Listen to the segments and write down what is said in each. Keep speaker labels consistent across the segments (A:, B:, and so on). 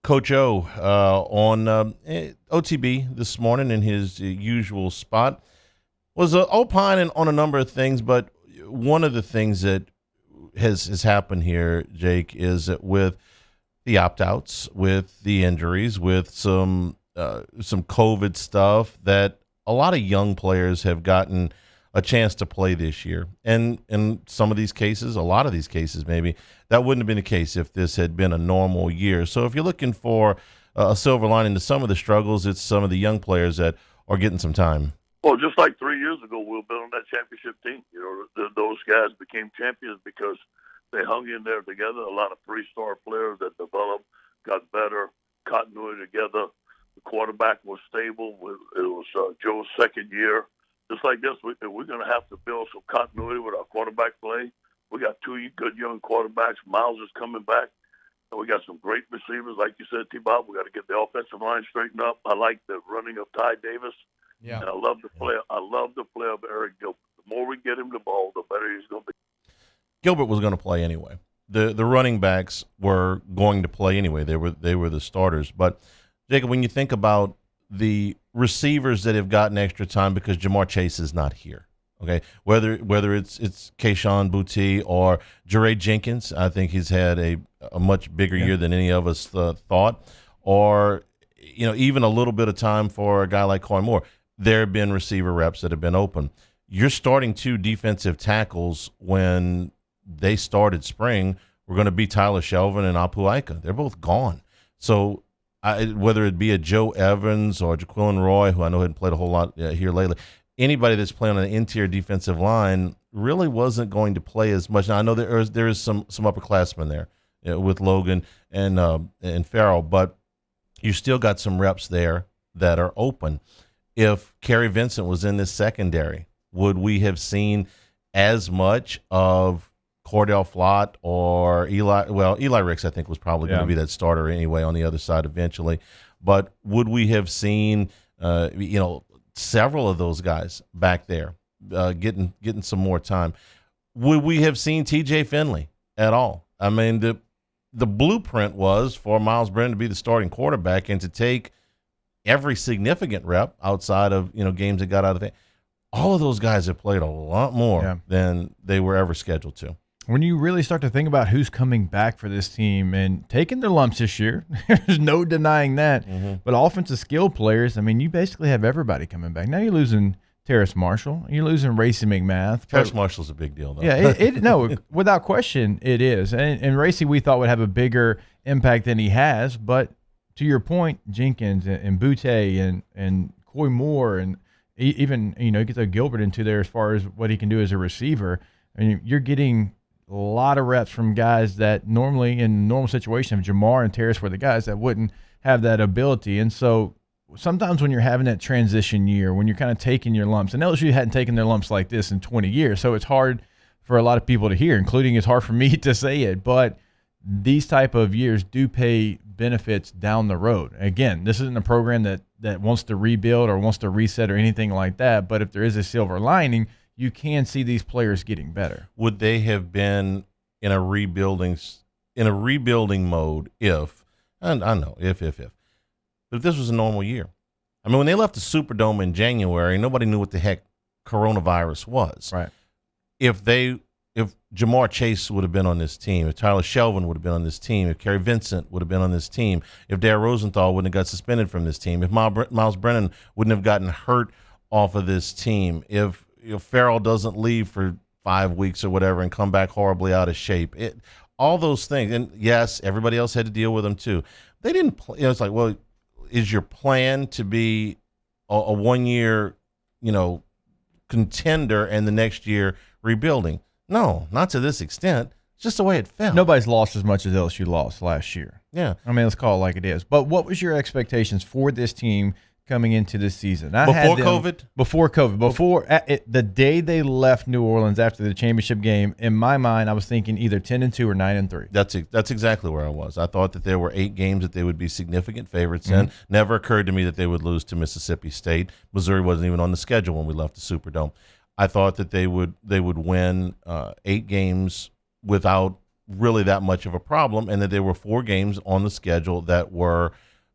A: Coach O on OTB this morning in his usual spot was opining on a number of things, but one of the things that has happened here, Jake, is that with the opt-outs, with the injuries, with some COVID stuff, that a lot of young players have gotten a chance to play this year. And in some of these cases, a lot of these cases maybe, that wouldn't have been the case if this had been a normal year. So if you're looking for a silver lining to some of the struggles, it's some of the young players that are getting some time.
B: Well, just like 3 years ago, we were building that championship team. Those guys became champions because they hung in there together. A lot of three-star players that developed, got better, continuity together. The quarterback was stable. It was Joe's second year. Just like this, we're going to have to build some continuity with our quarterback play. We got two good young quarterbacks. Miles is coming back. And we got some great receivers. Like you said, T-Bob, we got to get the offensive line straightened up. I like the running of Ty Davis.
C: Yeah.
B: And I love the play of Eric Gilbert. The more we get him the ball, the better he's going to be.
A: Gilbert was going to play anyway. The running backs were going to play anyway. They were the starters. But, Jacob, when you think about the receivers that have gotten extra time because Jamar Chase is not here, okay, whether it's Keyshawn Boutte or Jeray Jenkins, I think he's had a much bigger year than any of us thought, or even a little bit of time for a guy like Coy Moore. There have been receiver reps that have been open. You're starting two defensive tackles when they started spring were going to be Tyler Shelvin and Apu Ika. They're both gone. So whether it be a Joe Evans or Jaquilin Roy, who I know hadn't played a whole lot here lately, anybody that's playing on an interior defensive line really wasn't going to play as much. Now, I know there is some upperclassmen there with Logan and Farrell, but you still got some reps there that are open. If Kerry Vincent was in this secondary, would we have seen as much of Cordell Flott or Eli? Well, Eli Ricks, I think, was probably going to be that starter anyway on the other side eventually. But would we have seen, several of those guys back there getting some more time? Would we have seen TJ Finley at all? I mean, the blueprint was for Miles Brennan to be the starting quarterback and to take every significant rep outside of games that got out of it. All of those guys have played a lot more than they were ever scheduled to.
C: When you really start to think about who's coming back for this team and taking their lumps this year, there's no denying that. Mm-hmm. But offensive skill players, I mean, you basically have everybody coming back. Now you're losing Terrace Marshall. You're losing Racy McMath.
A: Terrace Marshall's a big deal, though.
C: Yeah, no, without question, it is. And Racy, we thought would have a bigger impact than he has. But to your point, Jenkins and Boutte and Coy Moore and even, you get the Gilbert into there as far as what he can do as a receiver. I mean, you're getting a lot of reps from guys that normally in normal situation, Jamar and Terrace were the guys that wouldn't have that ability. And so sometimes when you're having that transition year, when you're kind of taking your lumps, and LSU hadn't taken their lumps like this in 20 years, so it's hard for a lot of people to hear, including it's hard for me to say it, but these type of years do pay benefits down the road. Again, this isn't a program that wants to rebuild or wants to reset or anything like that, but if there is a silver lining, you can see these players getting better.
A: Would they have been in a rebuilding mode if, and I know if, but if this was a normal year? I mean, when they left the Superdome in January, nobody knew what the heck coronavirus was.
C: Right.
A: If Jamar Chase would have been on this team, if Tyler Shelvin would have been on this team, if Kerry Vincent would have been on this team, if Dare Rosenthal wouldn't have got suspended from this team, if Miles Brennan wouldn't have gotten hurt off of this team, if Farrell doesn't leave for 5 weeks or whatever and come back horribly out of shape, all those things. And yes, everybody else had to deal with them too. They didn't play. It's like, well, is your plan to be a 1 year, contender and the next year rebuilding? No, not to this extent. It's just the way it felt.
C: Nobody's lost as much as LSU lost last year.
A: Yeah.
C: I mean, let's call it like it is. But what was your expectations for this team coming into this season?
A: Before COVID?
C: Before COVID. Before the day they left New Orleans after the championship game, in my mind, I was thinking either 10-2 or 9-3.
A: That's exactly where I was. I thought that there were 8 games that they would be significant favorites in. Never occurred to me that they would lose to Mississippi State. Missouri wasn't even on the schedule when we left the Superdome. I thought that they would win 8 games without really that much of a problem, and that there were 4 games on the schedule that were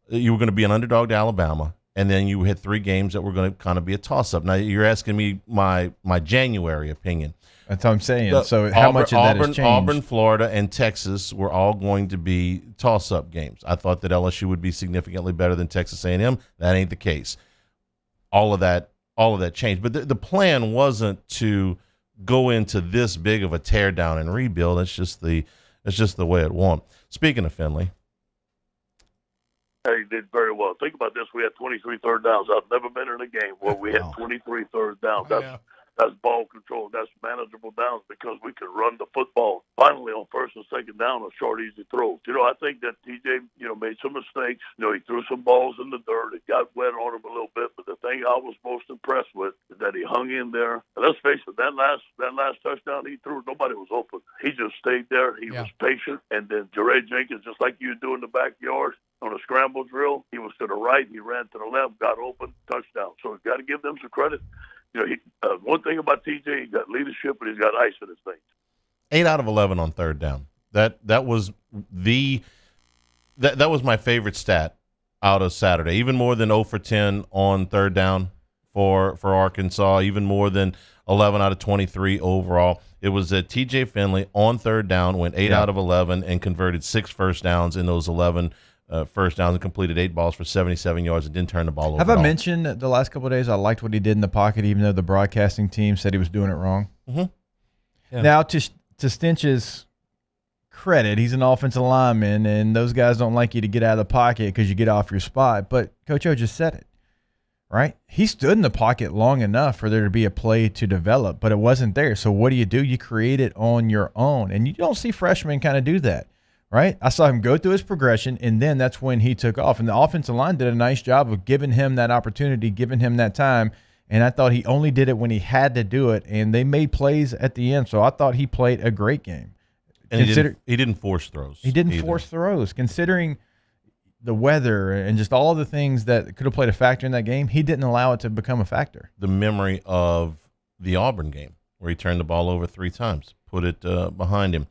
A: you were going to be an underdog to Alabama, and then you had 3 games that were going to kind of be a toss-up. Now, you're asking me my January opinion.
C: That's what I'm saying. So how much of that has changed?
A: Auburn, Florida, and Texas were all going to be toss-up games. I thought that LSU would be significantly better than Texas A&M. That ain't the case. All of that changed. But the plan wasn't to go into this big of a tear down and rebuild. That's just the way it went. Speaking of Finley.
B: He did very well. Think about this. We had 23 third downs. I've never been in a game where we had 23 third downs. That's ball control. That's manageable downs because we could run the football. Finally, on first and second down, on short, easy throws. I think that TJ, made some mistakes. He threw some balls in the dirt. It got wet on him a little bit. But the thing I was most impressed with is that he hung in there. And let's face it, that last touchdown he threw, nobody was open. He just stayed there. He was patient. And then Jeray Jenkins, just like you do in the backyard, on a scramble drill, he was to the right. He ran to the left, got open, touchdown. So we've got to give them some credit. One thing about TJ, he's got leadership and he's got ice in his veins.
A: 8 out of 11 on third down. That was that was my favorite stat out of Saturday. Even more than 0 for 10 on third down for Arkansas. Even more than 11 out of 23 overall. It was that TJ Finley on third down went 8 out of 11 and converted 6 first downs in those 11 first downs and completed 8 balls for 77 yards and didn't turn the ball over.
C: Have I mentioned the last couple of days I liked what he did in the pocket, even though the broadcasting team said he was doing it wrong?
A: Mm-hmm. Yeah.
C: Now, to Stinch's credit, he's an offensive lineman, and those guys don't like you to get out of the pocket because you get off your spot. But Coach O just said it, right? He stood in the pocket long enough for there to be a play to develop, but it wasn't there. So what do? You create it on your own, and you don't see freshmen kind of do that. Right? I saw him go through his progression, and then that's when he took off. And the offensive line did a nice job of giving him that opportunity, giving him that time. And I thought he only did it when he had to do it, and they made plays at the end. So I thought he played a great game.
A: And he didn't force throws.
C: He didn't force throws. Considering the weather and just all of the things that could have played a factor in that game, he didn't allow it to become a factor.
A: The memory of the Auburn game where he turned the ball over 3 times, put it behind him.